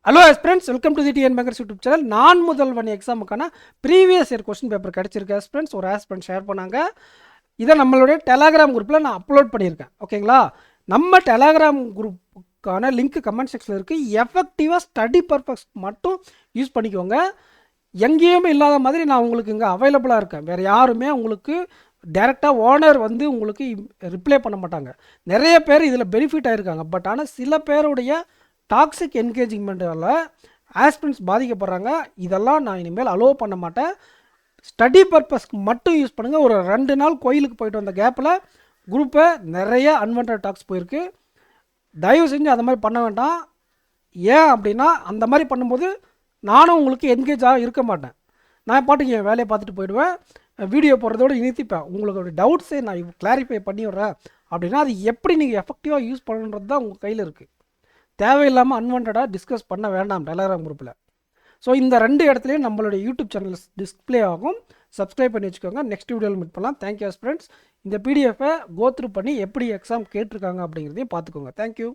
Hello friends, welcome to the TN bankers YouTube channel. நான் முதல்வன் எக்ஸாமுக்கான previous year question paper கிடச்சிருக்கு friends. ஒரு aspirant share பண்ணாங்க. இதை நம்மளுடைய டெலகிராம் குரூப்பில் நான் அப்லோட் பண்ணியிருக்கேன். ஓகேங்களா? நம்ம டெலகிராம் குரூப்புக்கான லிங்க் கமெண்ட் செக்ஷனில் இருக்குது. எஃபெக்டிவாக ஸ்டடி பர்பஸ் மட்டும் யூஸ் பண்ணிக்கோங்க. எங்கேயுமே இல்லாத மாதிரி நான் உங்களுக்கு இங்கே அவைலபிளாக இருக்கேன். வேறு யாருமே உங்களுக்கு டேரெக்டாக ஓனர் வந்து உங்களுக்கு ரிப்ளை பண்ண மாட்டாங்க. நிறைய பேர் இதில் பெனிஃபிட் ஆகிருக்காங்க. பட் ஆனால் சில பேருடைய டாக்ஸிக் என்கேஜிங்மெண்ட்டால் ஆஸ்பிரண்ட்ஸ் பாதிக்கப்படுறாங்க. இதெல்லாம் நான் இனிமேல் அலோவ் பண்ண மாட்டேன். ஸ்டடி பர்பஸ்க்கு மட்டும் யூஸ் பண்ணுங்கள். ஒரு 2 நாள் கோயிலுக்கு போயிட்டு வந்த கேப்பில் குரூப்பை நிறைய அன்வான்டட் டாக்ஸ் போயிருக்கு. தயவு செஞ்சு அந்த மாதிரி பண்ண வேண்டாம். ஏன் அப்படின்னா, அந்த மாதிரி பண்ணும்போது நானும் உங்களுக்கு என்கேஜாக இருக்க மாட்டேன். நான் பாட்டுக்கு என் வேலையை பார்த்துட்டு போயிடுவேன். வீடியோ போடுறதோடு நிறுத்திப்பேன். உங்களோட டவுட்ஸை நான் கிளாரிஃபை பண்ணி விட்றேன். அப்படின்னா அது எப்படி நீங்கள் எஃபெக்டிவாக யூஸ் பண்ணுறது தான் உங்கள் கையில் இருக்குது. தேவையில்லாமல் அன்வான்டாக டிஸ்கஸ் பண்ண வேண்டாம் டெலகிராம் குரூப்பில். ஸோ இந்த 2 இடத்துலையும் நம்மளுடைய யூடியூப் சேனல் டிஸ்பிளே ஆகும். சப்ஸ்கிரைப் பண்ணி வச்சுக்கோங்க. நெக்ஸ்ட் வீடியோவில் மீட் பண்ணலாம். Thank you friends. இந்த பிடிஎஃபை கோத்ரூ பண்ணி எப்படி எக்ஸாம் கேட்டிருக்காங்க அப்படிங்கிறதையும் பார்த்துக்கோங்க. தேங்க்யூ.